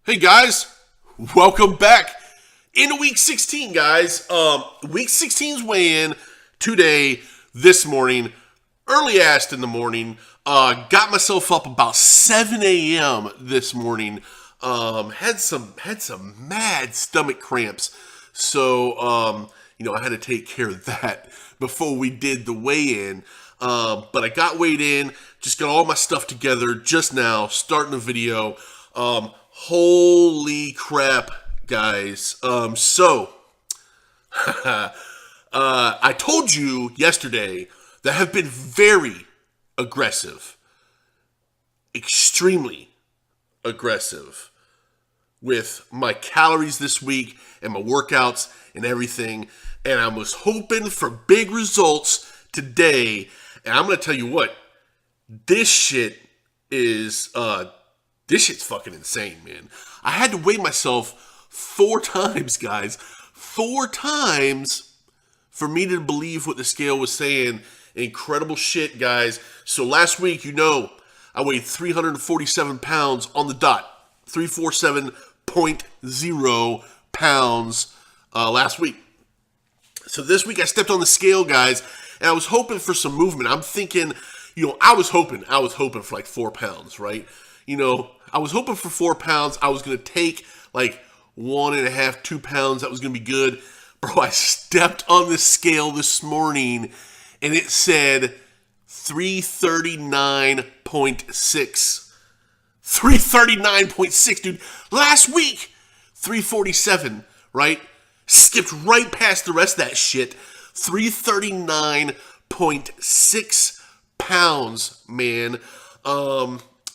Hey guys, welcome back into week 16, guys. Week 16's weigh-in today, this morning, early ass in the morning. Got myself up about 7 a.m. this morning. Had some mad stomach cramps, so I had to take care of that before we did the weigh-in. But I got weighed in, just got all my stuff together just now, starting the video. Holy crap, guys. I told you yesterday that I have been very aggressive, extremely aggressive with my calories this week and my workouts and everything. And I was hoping for big results today. And I'm going to tell you what, this shit's fucking insane, man. I had to weigh myself 4 times, guys. 4 times for me to believe what the scale was saying. Incredible shit, guys. So last week, I weighed 347 pounds on the dot. 347.0 pounds last week. So this week I stepped on the scale, guys, and I was hoping for some movement. I'm thinking, I was hoping for like 4 pounds, right? I was hoping for 4 pounds. I was going to take like 1.5, 2 pounds. That was going to be good. Bro, I stepped on the scale this morning and it said 339.6. 339.6, dude. Last week, 347, right? Skipped right past the rest of that shit. 339.6 pounds, man.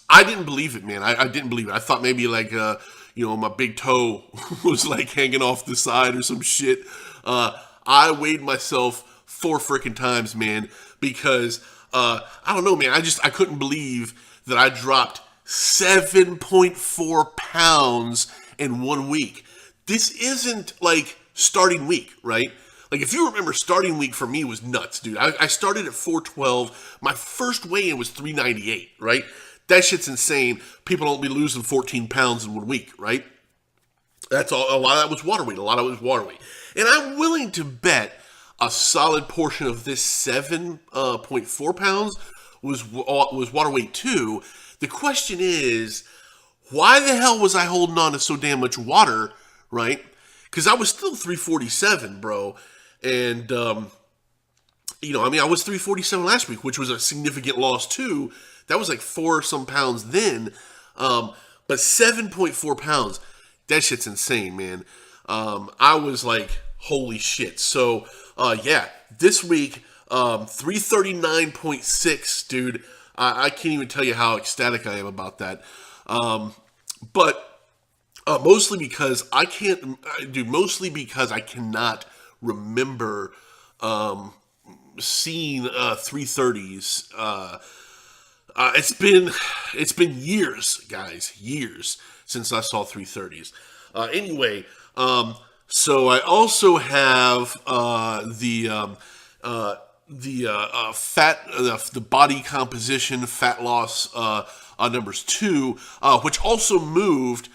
I didn't believe it, man. I didn't believe it. I thought maybe like, my big toe was like hanging off the side or some shit. I weighed myself 4 freaking times, man, because, I don't know, man. I couldn't believe that I dropped 7.4 pounds in 1 week. This isn't like starting week, right? Like, if you remember, starting week for me was nuts, dude. I started at 412. My first weigh-in was 398, right? That shit's insane. People don't be losing 14 pounds in 1 week, right? That's all. A lot of that was water weight. And I'm willing to bet a solid portion of this 7.4 pounds was water weight too. The question is, why the hell was I holding on to so damn much water, right? Because I was still 347, bro. And, I was 347 last week, which was a significant loss too. That was like 4 some pounds then. But 7.4 pounds, that shit's insane, man. I was like, holy shit. So, this week, 339.6, dude. I can't even tell you how ecstatic I am about that. Mostly because I cannot remember seeing 330s. It's been years, guys, years since I saw 330s. So I also have the body composition fat loss numbers 2, which also moved,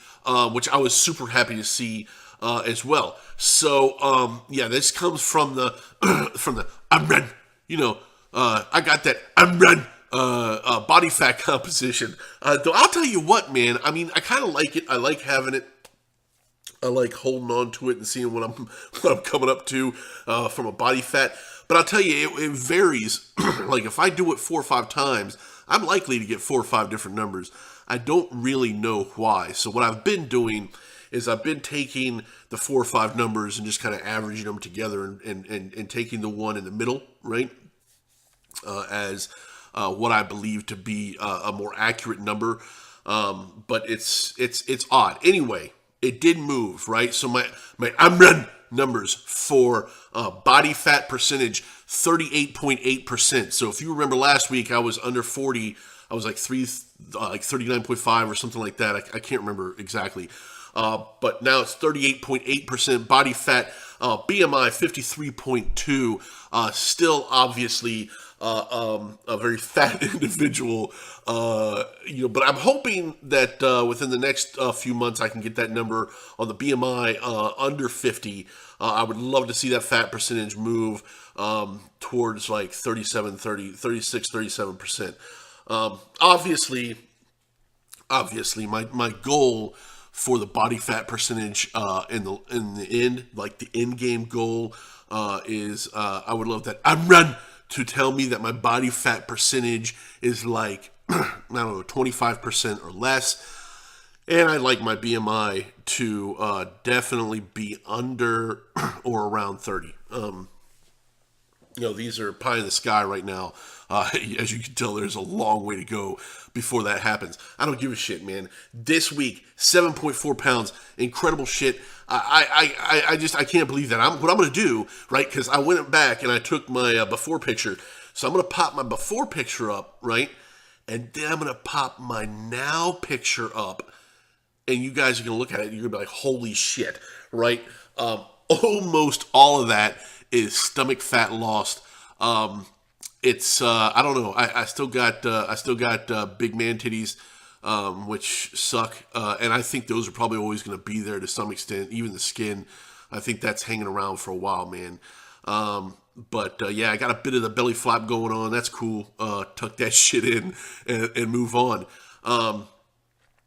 which I was super happy to see as well. So this comes from the I'm run. I got that I'm run. Body fat composition. Though I'll tell you what, man. I mean, I kind of like it. I like having it. I like holding on to it and seeing what I'm coming up to from a body fat. But I'll tell you, it varies. Like if I do it 4 or 5 times, I'm likely to get 4 or 5 different numbers. I don't really know why. So what I've been doing is I've been taking the 4 or 5 numbers and just kind of averaging them together and taking the one in the middle, right, as what I believe to be a more accurate number. But it's odd. Anyway, it did move, right? So my AMRAN numbers for body fat percentage, 38.8%. So if you remember last week, I was under 40. I was like 39.5 or something like that. I can't remember exactly. But now it's 38.8% body fat. BMI 53.2. Still obviously a very fat individual. But I'm hoping that within the next few months I can get that number on the BMI under 50. I would love to see that fat percentage move towards like 37%. Obviously, my goal for the body fat percentage in the end, like the end game goal, is I would love that I'm run to tell me that my body fat percentage is like I don't know 25% or less, and I'd like my BMI to definitely be under or around 30. These are pie in the sky right now. As you can tell, there's a long way to go before that happens. I don't give a shit, man. This week, 7.4 pounds, incredible shit. I can't believe that. What I'm going to do, right, because I went back and I took my before picture. So I'm going to pop my before picture up, right, and then I'm going to pop my now picture up, and you guys are going to look at it and you're going to be like, holy shit, right? Almost all of that is stomach fat lost. It's I don't know. I still got big man titties, which suck, and I think those are probably always going to be there to some extent. Even the skin, I think that's hanging around for a while, man. But I got a bit of the belly flap going on. That's cool. Tuck that shit in and move on.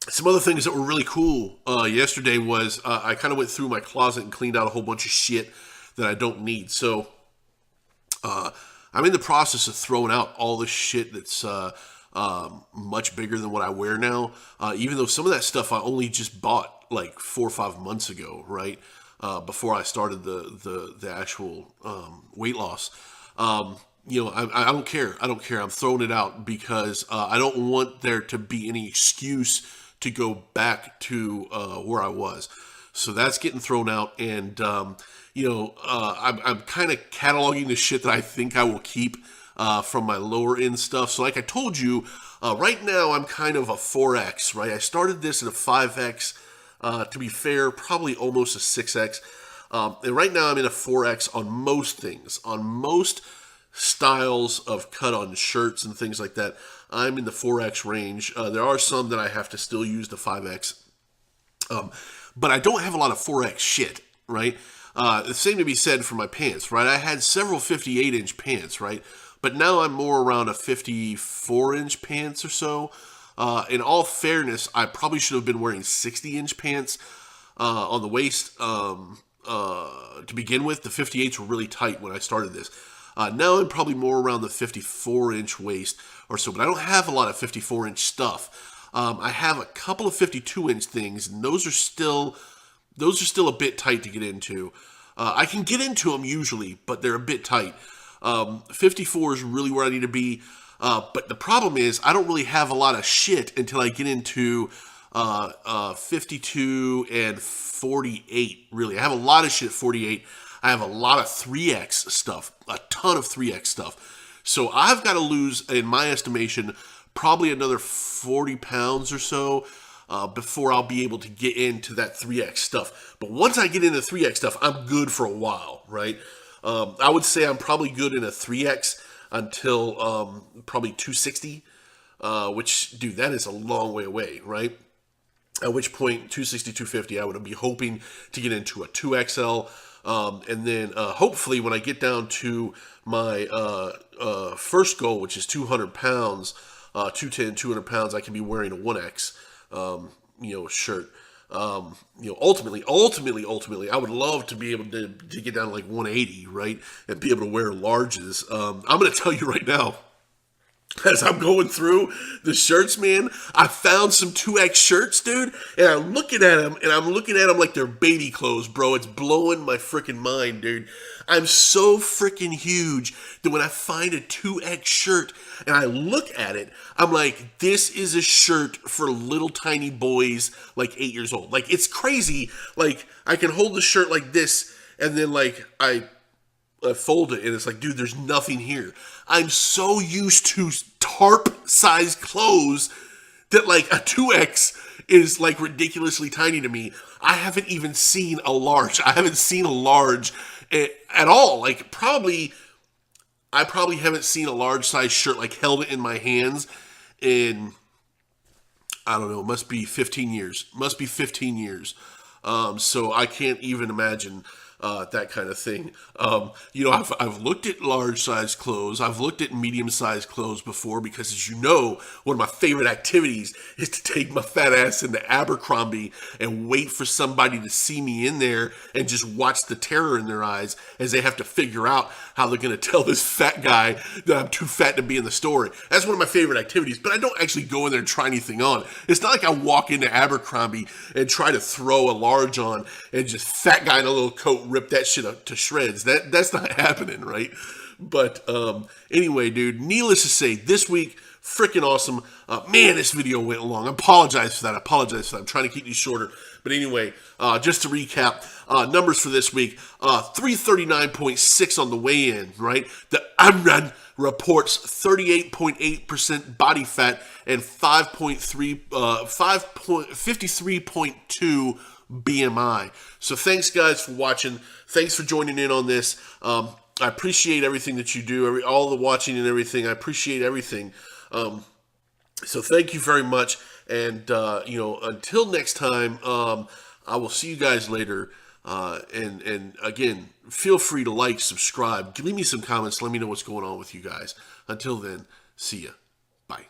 Some other things that were really cool yesterday was I kind of went through my closet and cleaned out a whole bunch of shit that I don't need. So I'm in the process of throwing out all the shit that's much bigger than what I wear now. Even though some of that stuff I only just bought like 4 or 5 months ago, right? Before I started the actual weight loss. I don't care. I don't care. I'm throwing it out because I don't want there to be any excuse to go back to where I was. So that's getting thrown out, and I'm kind of cataloging the shit that I think I will keep from my lower end stuff. So like I told you, right now I'm kind of a 4X, right? I started this at a 5X. To be fair, probably almost a 6X. And right now I'm in a 4X on most things. On most styles of cut-on shirts and things like that, I'm in the 4X range. There are some that I have to still use the 5X. But I don't have a lot of 4X shit, right? The same to be said for my pants, right? I had several 58-inch pants, right? But now I'm more around a 54-inch pants or so. In all fairness, I probably should have been wearing 60-inch pants on the waist to begin with. The 58s were really tight when I started this. Now I'm probably more around the 54-inch waist or so, but I don't have a lot of 54-inch stuff. I have a couple of 52-inch things, and those are still a bit tight to get into. I can get into them usually, but they're a bit tight. 54 is really where I need to be. But the problem is I don't really have a lot of shit until I get into 52 and 48, really. I have a lot of shit at 48. I have a lot of 3X stuff, a ton of 3X stuff. So I've got to lose, in my estimation, probably another 40 pounds or so before I'll be able to get into that 3X stuff. But once I get into 3X stuff, I'm good for a while, right? I would say I'm probably good in a 3X until probably 260, which, dude, that is a long way away, right? At which point, 260, 250, I would be hoping to get into a 2XL, and then hopefully when I get down to my first goal, which is 200 pounds, 210, 200 pounds, I can be wearing a 1X, shirt. Ultimately, I would love to be able to get down to like 180, right? And be able to wear larges. I'm going to tell you right now, as I'm going through the shirts, man, I found some 2X shirts, dude, and I'm looking at them, like they're baby clothes, bro. It's blowing my freaking mind, dude. I'm so freaking huge that when I find a 2X shirt and I look at it, I'm like, this is a shirt for little tiny boys like 8 years old. Like, it's crazy. Like, I can hold the shirt like this, and then, like, I fold it, and it's like, dude, there's nothing here. I'm so used to tarp-sized clothes that, like, a 2X is, like, ridiculously tiny to me. I haven't even seen a large. I haven't seen a large at all. Like, probably I probably haven't seen a large size shirt, like held it in my hands in, I don't know, it must be 15 years. Must be 15 years. So I can't even imagine that kind of thing. I've looked at large size clothes. I've looked at medium sized clothes before because, as you know, one of my favorite activities is to take my fat ass into Abercrombie and wait for somebody to see me in there and just watch the terror in their eyes as they have to figure out how they're going to tell this fat guy that I'm too fat to be in the store. That's one of my favorite activities, but I don't actually go in there and try anything on. It's not like I walk into Abercrombie and try to throw a large on and just fat guy in a little coat rip that shit up to shreds. That's not happening, right? But anyway, dude, needless to say, this week, freaking awesome. Man, this video went long. I apologize for that. I'm trying to keep these shorter. But anyway, just to recap, numbers for this week, 339.6 on the weigh-in, right? The Amran reports 38.8% body fat and 53.2 BMI. So thanks, guys, for watching. Thanks for joining in on this. I appreciate everything that you do, all the watching and everything. I appreciate everything. So thank you very much. And, until next time, I will see you guys later. And again, feel free to like, subscribe, leave me some comments. Let me know what's going on with you guys. Until then, see ya. Bye.